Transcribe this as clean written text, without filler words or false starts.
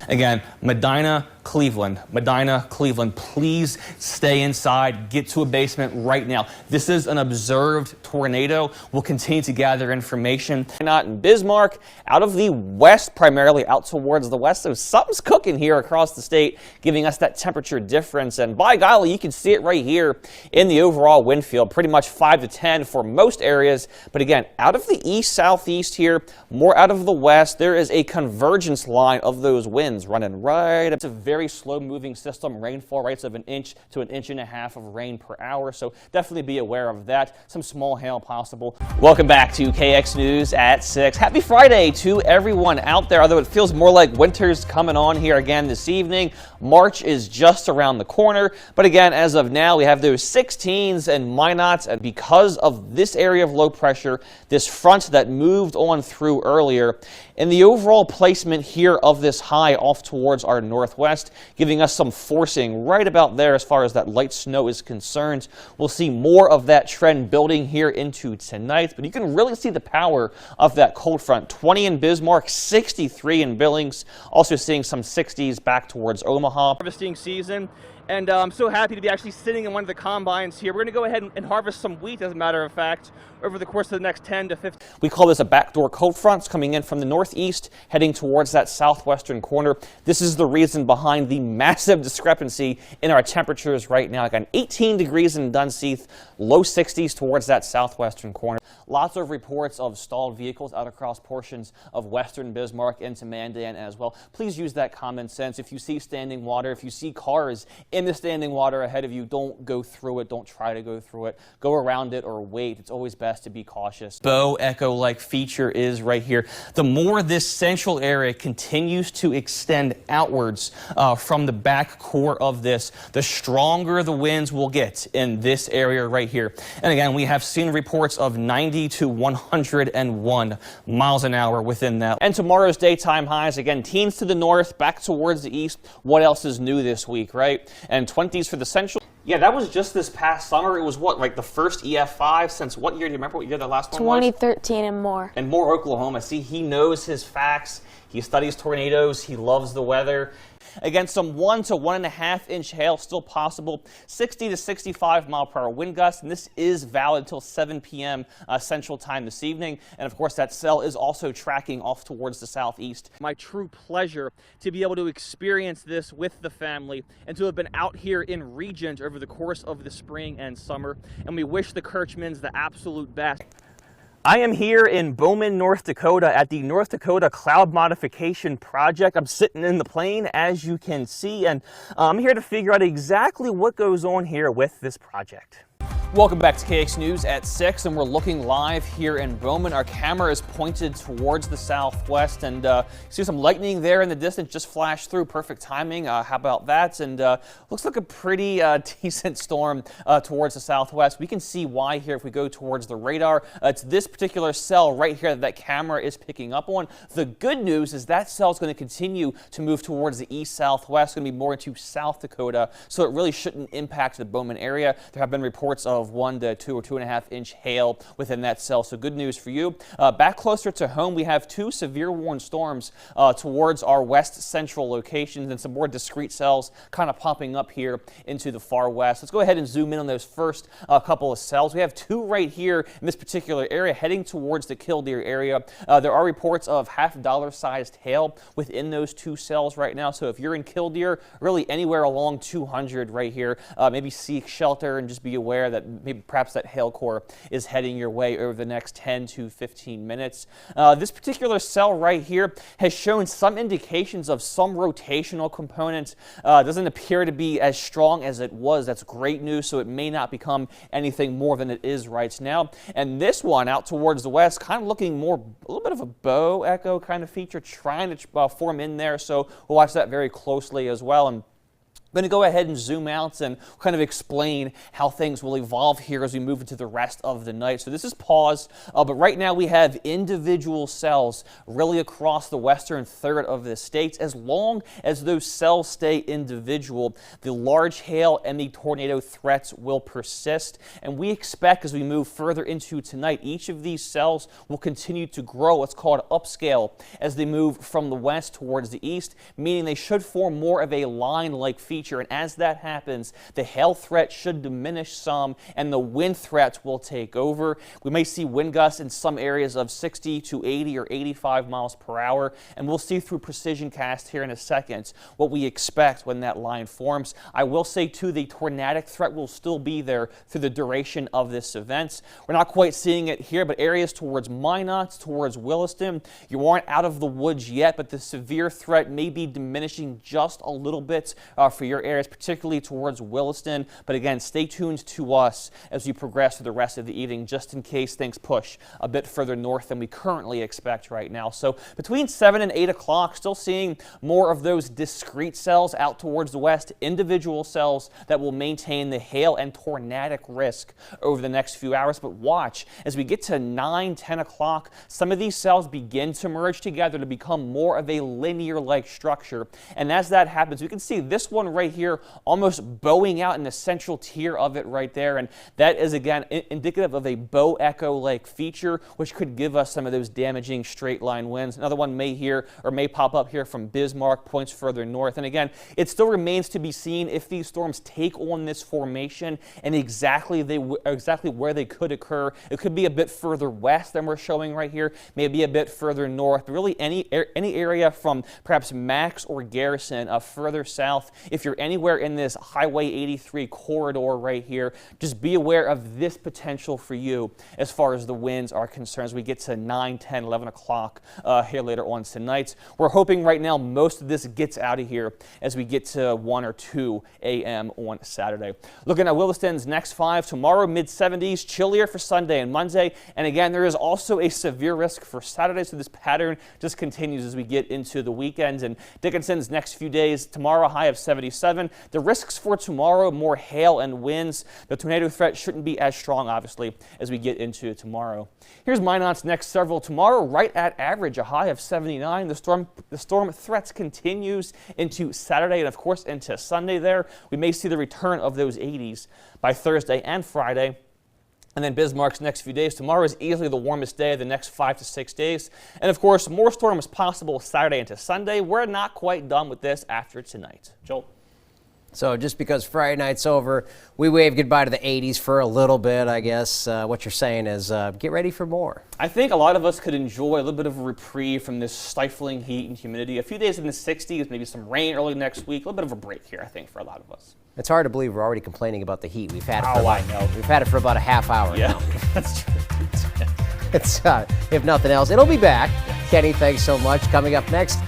Again, Medina, Cleveland, please stay inside, get to a basement right now. This is an observed tornado. We'll continue to gather information. Not in Bismarck, out of the west, primarily out towards the west. So something's cooking here across the state, giving us that temperature difference. And by golly, you can see it right here in the overall wind field, pretty much 5 to 10 for most areas. But again, out of the east, southeast here, more out of the west, there is a convergence line of those winds running right. It's a very slow moving system, rainfall rates of 1 inch to 1.5 inches of rain per hour. So definitely be aware of that. Some small hail possible. Welcome back to KX News at 6. Happy Friday to everyone out there, although it feels more like winter's coming on here again this evening. March is just around the corner. But again, as of now, we have those 16s and minus, and because of this area of low pressure, this front that moved on through earlier, and the overall placement here of this high off towards our northwest, giving us some forcing right about there as far as that light snow is concerned. We'll see more of that trend building here into tonight, but you can really see the power of that cold front. 20 in Bismarck, 63 in Billings, also seeing some 60s back towards Omaha. Harvesting season. And I'm so happy to be actually sitting in one of the combines here. We're going to go ahead and harvest some wheat, as a matter of fact, over the course of the next 10 to 15. We call this a backdoor cold front coming in from the northeast, heading towards that southwestern corner. This is the reason behind the massive discrepancy in our temperatures right now. Like 18 degrees in Dunseith, low 60s towards that southwestern corner. Lots of reports of stalled vehicles out across portions of western Bismarck into Mandan as well. Please use that common sense. If you see standing water, if you see cars in the standing water ahead of you, don't go through it. Don't try to go through it. Go around it or wait. It's always best to be cautious. Bow echo-like feature is right here. The more this central area continues to extend outwards from the back core of this, the stronger the winds will get in this area right here. And again, we have seen reports of 90 to 101 miles an hour within that. And tomorrow's daytime highs, again, teens to the north, back towards the east. What else is new this week, right? And 20s for the central. Yeah, that was just this past summer. It was what, like the first EF5 since what year? Do you remember what year the last one was? 2013 and more. And more Oklahoma. See, he knows his facts. He studies tornadoes. He loves the weather. Again, some 1 to 1.5 inch hail still possible. 60 to 65 mile per hour wind gusts, and this is valid until 7 p.m. Central Time this evening. And of course, that cell is also tracking off towards the southeast. My true pleasure to be able to experience this with the family and to have been out here in Regent over the course of the spring and summer. And we wish the Kirchmans the absolute best. I am here in Bowman, North Dakota at the North Dakota Cloud Modification Project. I'm sitting in the plane, as you can see, and I'm here to figure out exactly what goes on here with this project. Welcome back to KX News at 6, and we're looking live here in Bowman. Our camera is pointed towards the southwest, and see some lightning there in the distance just flashed through. Perfect timing. How about that? And looks like a pretty decent storm towards the southwest. We can see why here if we go towards the radar. It's this particular cell right here that camera is picking up on. The good news is that cell is going to continue to move towards the east-southwest, going to be more into South Dakota, so it really shouldn't impact the Bowman area. There have been reports of 1 to 2 or 2.5 inch hail within that cell. So good news for you. Back closer to home, we have 2 severe warning storms towards our west central locations and some more discrete cells kind of popping up here into the far west. Let's go ahead and zoom in on those first couple of cells. We have 2 right here in this particular area heading towards the Killdeer area. There are reports of $half sized hail within those 2 cells right now. So if you're in Killdeer, really anywhere along 200 right here, maybe seek shelter and just be aware that maybe perhaps that hail core is heading your way over the next 10 to 15 minutes. This particular cell right here has shown some indications of some rotational components. Doesn't appear to be as strong as it was. That's great news, so it may not become anything more than it is right now. And this one out towards the west, kind of looking more, a little bit of a bow echo kind of feature, trying to form in there, so we'll watch that very closely as well. And I'm going to go ahead and zoom out and kind of explain how things will evolve here as we move into the rest of the night. So this is paused, but right now we have individual cells really across the western third of the states. As long as those cells stay individual, the large hail and the tornado threats will persist. And we expect as we move further into tonight, each of these cells will continue to grow what's called upscale as they move from the west towards the east, meaning they should form more of a line-like feature. And as that happens, the hail threat should diminish some and the wind threats will take over. We may see wind gusts in some areas of 60 to 80 or 85 miles per hour, and we'll see through precision cast here in a second what we expect when that line forms. I will say too, the tornadic threat will still be there through the duration of this event. We're not quite seeing it here, but areas towards Minot, towards Williston, you aren't out of the woods yet, but the severe threat may be diminishing just a little bit for your areas, particularly towards Williston. But again, stay tuned to us as we progress through the rest of the evening, just in case things push a bit further north than we currently expect right now. So between 7 and 8 o'clock, still seeing more of those discrete cells out towards the west, individual cells that will maintain the hail and tornadic risk over the next few hours. But watch, as we get to 9, 10 o'clock, some of these cells begin to merge together to become more of a linear-like structure. And as that happens, we can see this one right here almost bowing out in the central tier of it right there, and that is again indicative of a bow echo-like feature, which could give us some of those damaging straight line winds. Another one may pop up here from Bismarck, points further north. And again, it still remains to be seen if these storms take on this formation and exactly where they could occur. It could be a bit further west than we're showing right here, maybe a bit further north, but really any area from perhaps Max or Garrison further south. If you're anywhere in this Highway 83 corridor right here, just be aware of this potential for you as far as the winds are concerned as we get to 9, 10, 11 o'clock here later on tonight. We're hoping right now most of this gets out of here as we get to 1 or 2 a.m. on Saturday. Looking at Williston's next 5, tomorrow mid-70s, chillier for Sunday and Monday. And again, there is also a severe risk for Saturday, so this pattern just continues as we get into the weekend. And Dickinson's next few days, tomorrow high of 77. The risks for tomorrow, more hail and winds. The tornado threat shouldn't be as strong, obviously, as we get into tomorrow. Here's Minot's next several. Tomorrow, right at average, a high of 79. The storm threats continues into Saturday and, of course, into Sunday there. We may see the return of those 80s by Thursday and Friday. And then Bismarck's next few days. Tomorrow is easily the warmest day of the next 5 to 6 days. And of course, more storms possible Saturday into Sunday. We're not quite done with this after tonight. Joel? So just because Friday night's over, we wave goodbye to the 80s for a little bit, I guess. What you're saying is get ready for more. I think a lot of us could enjoy a little bit of a reprieve from this stifling heat and humidity. A few days in the 60s, maybe some rain early next week. A little bit of a break here, I think, for a lot of us. It's hard to believe we're already complaining about the heat. We've had it We've had it for about a half hour now. That's true. It's if nothing else, it'll be back. Kenny, thanks so much. Coming up next,